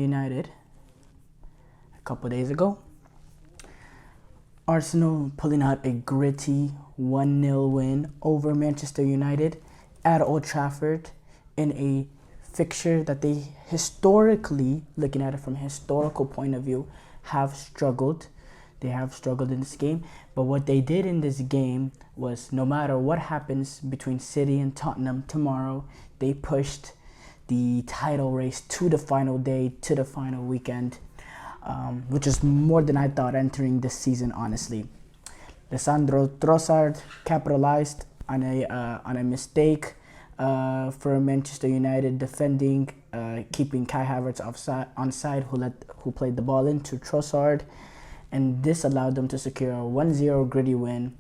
United a couple days ago. Arsenal pulling out a gritty 1-0 win over Manchester United at Old Trafford in a fixture that they historically, looking at it from a historical point of view, have struggled. They have struggled in this game, but what they did in this game was no matter what happens between City and Tottenham tomorrow, they pushed the title race to the final day, to the final weekend, which is more than I thought entering this season, honestly. Lisandro Trossard capitalized on a mistake for Manchester United defending, keeping Kai Havertz onside, who played the ball into Trossard, and this allowed them to secure a 1-0 gritty win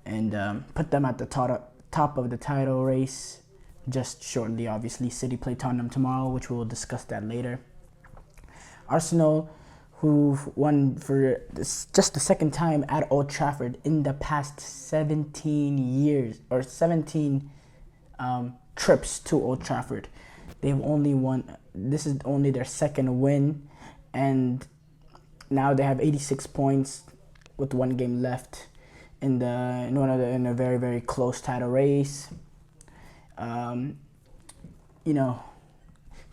and put them at the top of the title race just shortly. Obviously, City play Tottenham tomorrow, which we'll discuss that later. Arsenal, who won for just the second time at Old Trafford in the past 17 years, or 17 trips to Old Trafford. They've only won, this is only their second win, and now they have 86 points with one game left in a very, very close title race.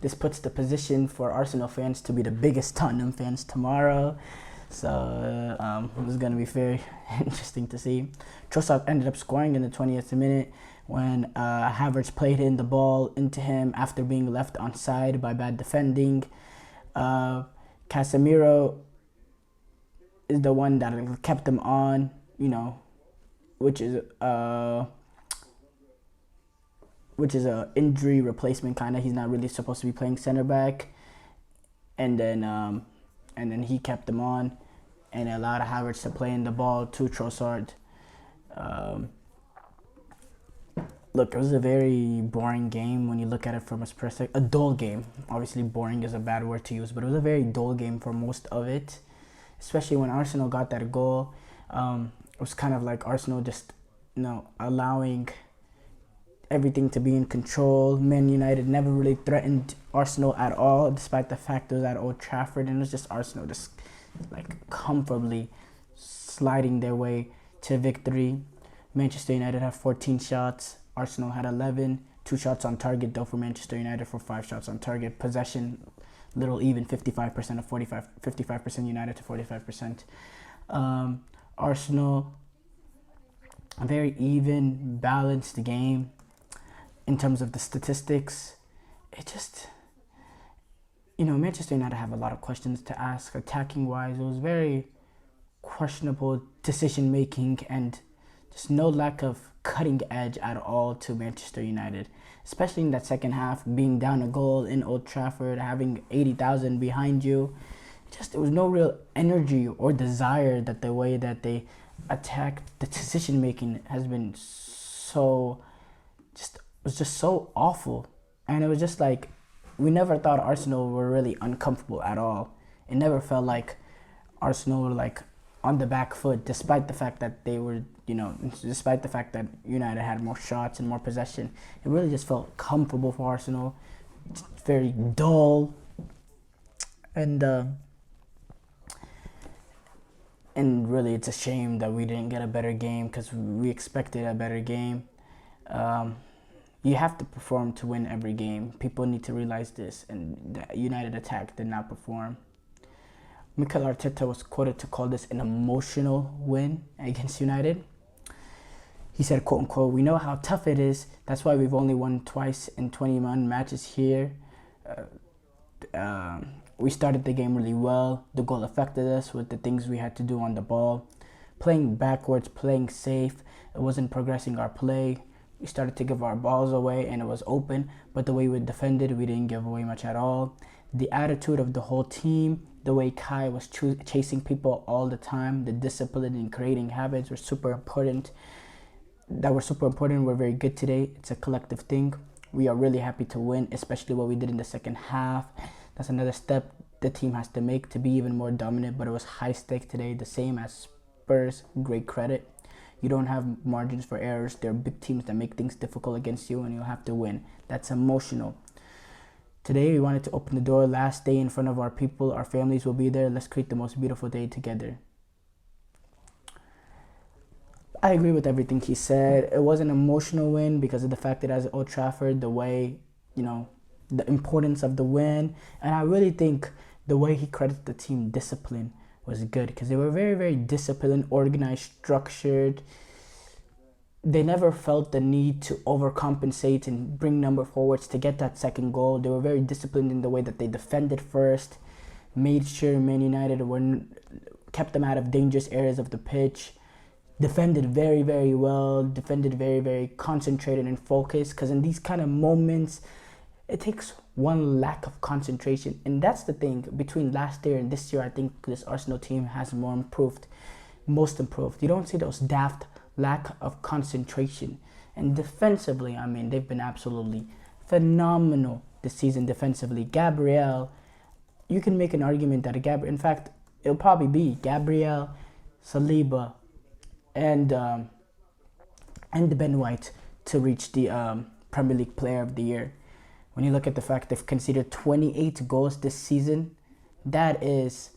This puts the position for Arsenal fans to be the biggest Tottenham fans tomorrow. So this is going to be very interesting to see. Trossard ended up scoring in the 20th minute when Havertz played in the ball into him after being left onside by bad defending. Casemiro is the one that kept them on, which is a injury replacement kind of. He's not really supposed to be playing center back, and then he kept them on and allowed Havertz to play in the ball to Trossard. Look, it was a very boring game when you look at it from a perspective. A dull game. Obviously, boring is a bad word to use, but it was a very dull game for most of it. Especially when Arsenal got that goal. It was kind of like Arsenal just, allowing everything to be in control. Man United never really threatened Arsenal at all, despite the fact it was at Old Trafford, and it was just Arsenal just comfortably sliding their way to victory. Manchester United had 14 shots. Arsenal had 11. 2 shots on target, though, for Manchester United for 5 shots on target. Possession, little even, 55% of 55% United to 45%. Arsenal, a very even, balanced game in terms of the statistics. It just, Manchester United have a lot of questions to ask. Attacking wise, it was very questionable decision making and just no lack of cutting edge at all to Manchester United, especially in that second half, being down a goal in Old Trafford, having 80,000 behind you. There was no real energy or desire that the way that they attacked. The decision making has been so awful, and it was just like we never thought Arsenal were really uncomfortable at all. It never felt like Arsenal were on the back foot, despite the fact that they were, despite the fact that United had more shots and more possession. It really just felt comfortable for Arsenal. Just very dull, and really it's a shame that we didn't get a better game, because we expected a better game. You have to perform to win every game. People need to realize this, and the United attack did not perform. Mikel Arteta was quoted to call this an emotional win against United. He said, quote unquote, "We know how tough it is. That's why we've only won twice in 21 matches here. We started the game really well. The goal affected us with the things we had to do on the ball. Playing backwards, playing safe. It wasn't progressing our play. We started to give our balls away and it was open, but the way we defended, we didn't give away much at all. The attitude of the whole team, the way Kai was chasing people all the time, the discipline in creating habits were super important. We're very good today. It's a collective thing. We are really happy to win, especially what we did in the second half. That's another step the team has to make to be even more dominant, but it was high stake today, the same as Spurs. Great credit. You don't have margins for errors. There are big teams that make things difficult against you, and you'll have to win. That's emotional. Today we wanted to open the door. Last day in front of our people. Our families will be there. Let's create the most beautiful day together. I agree with everything he said. It was an emotional win because of the fact that as Old Trafford, the way, the importance of the win. And I really think the way he credited the team discipline was good because they were very, very disciplined, organized, structured. They never felt the need to overcompensate and bring number forwards to get that second goal. They were very disciplined in the way that they defended first, made sure Man United kept them out of dangerous areas of the pitch, defended very, very well, defended very, very concentrated and focused, because in these kind of moments, it takes one lack of concentration. And that's the thing, between last year and this year, I think this Arsenal team has most improved. You don't see those daft lack of concentration. And defensively, I mean, they've been absolutely phenomenal this season defensively. Gabriel, you can make an argument that in fact, it'll probably be Gabriel, Saliba, and Ben White to reach the Premier League Player of the Year. When you look at the fact they've conceded 28 goals this season, that is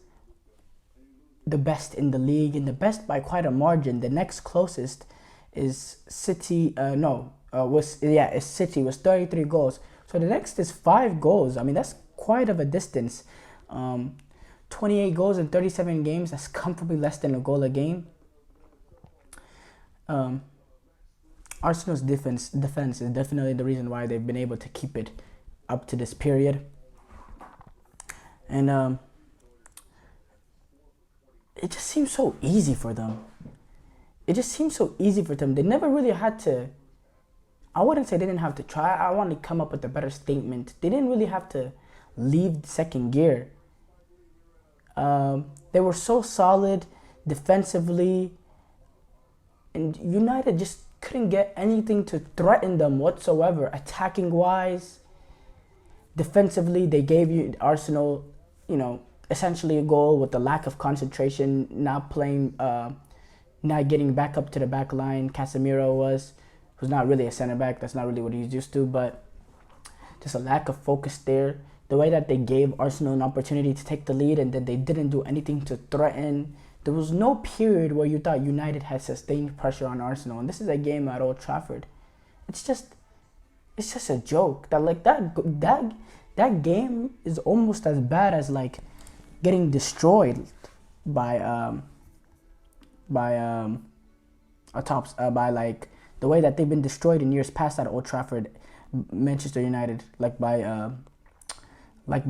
the best in the league, and the best by quite a margin. The next closest is City. Is City with 33 goals. So the next is 5 goals. I mean, that's quite of a distance. 28 goals in 37 games. That's comfortably less than a goal a game. Arsenal's defense is definitely the reason why they've been able to keep it up to this period. And it just seems so easy for them. They never really had to. I wouldn't say they didn't have to try. I want to come up with a better statement. They didn't really have to leave second gear. They were so solid defensively, and United just couldn't get anything to threaten them whatsoever. Attacking wise, defensively, they gave Arsenal, essentially a goal with the lack of concentration, not getting back up to the back line. Casemiro was not really a center back. That's not really what he's used to, but just a lack of focus there. The way that they gave Arsenal an opportunity to take the lead and then they didn't do anything to threaten. There was no period where you thought United had sustained pressure on Arsenal, and this is a game at Old Trafford. It's just a joke that game is almost as bad as getting destroyed by the way that they've been destroyed in years past at Old Trafford, Manchester United, by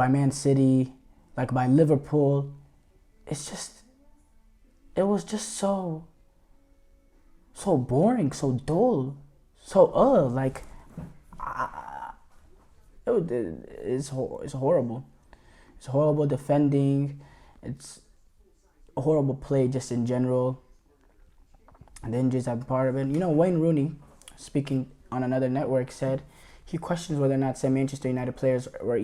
Man City, by Liverpool. It was just so boring, so dull, it's horrible. It's horrible defending. It's a horrible play just in general. And the injuries have been part of it. Wayne Rooney, speaking on another network, said he questions whether or not some Manchester United players were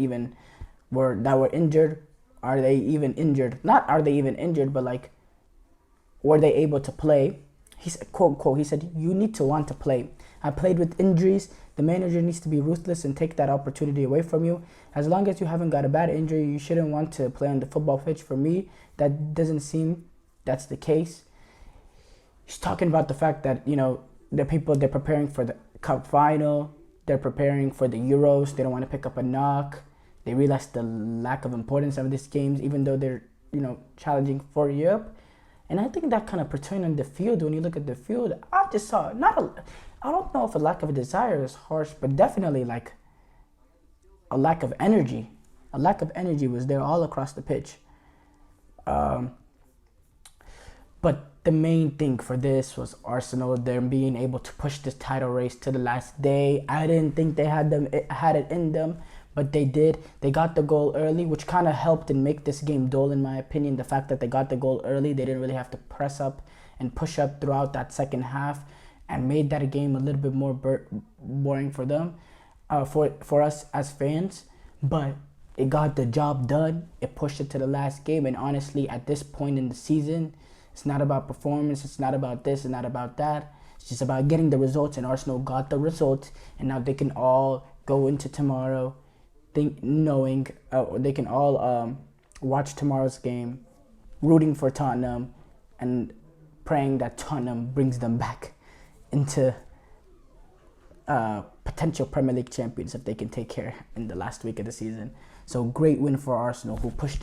injured. Are they even injured? Not are they even injured, but were they able to play? He said, quote, he said, "You need to want to play. I played with injuries. The manager needs to be ruthless and take that opportunity away from you. As long as you haven't got a bad injury, you shouldn't want to play on the football pitch. For me, that doesn't seem that's the case." He's talking about the fact that, they're preparing for the Cup final. They're preparing for the Euros. They don't want to pick up a knock. They realize the lack of importance of these games, even though they're, challenging for Europe. And I think that kind of portrayed on the field. When you look at the field, I just saw I don't know if a lack of a desire is harsh, but definitely a lack of energy. A lack of energy was there all across the pitch. But the main thing for this was Arsenal, them being able to push this title race to the last day. I didn't think they had it in them, but they did. They got the goal early, which kind of helped and make this game dull, in my opinion. The fact that they got the goal early, they didn't really have to press up and push up throughout that second half, and made that game a little bit more boring for them, for us as fans. But it got the job done. It pushed it to the last game, and honestly, at this point in the season, it's not about performance. It's not about this. It's not about that. It's just about getting the results, and Arsenal got the results, and now they can all go into tomorrow knowing they can all watch tomorrow's game, rooting for Tottenham, and praying that Tottenham brings them back into potential Premier League champions if they can take care in the last week of the season. So great win for Arsenal, who pushed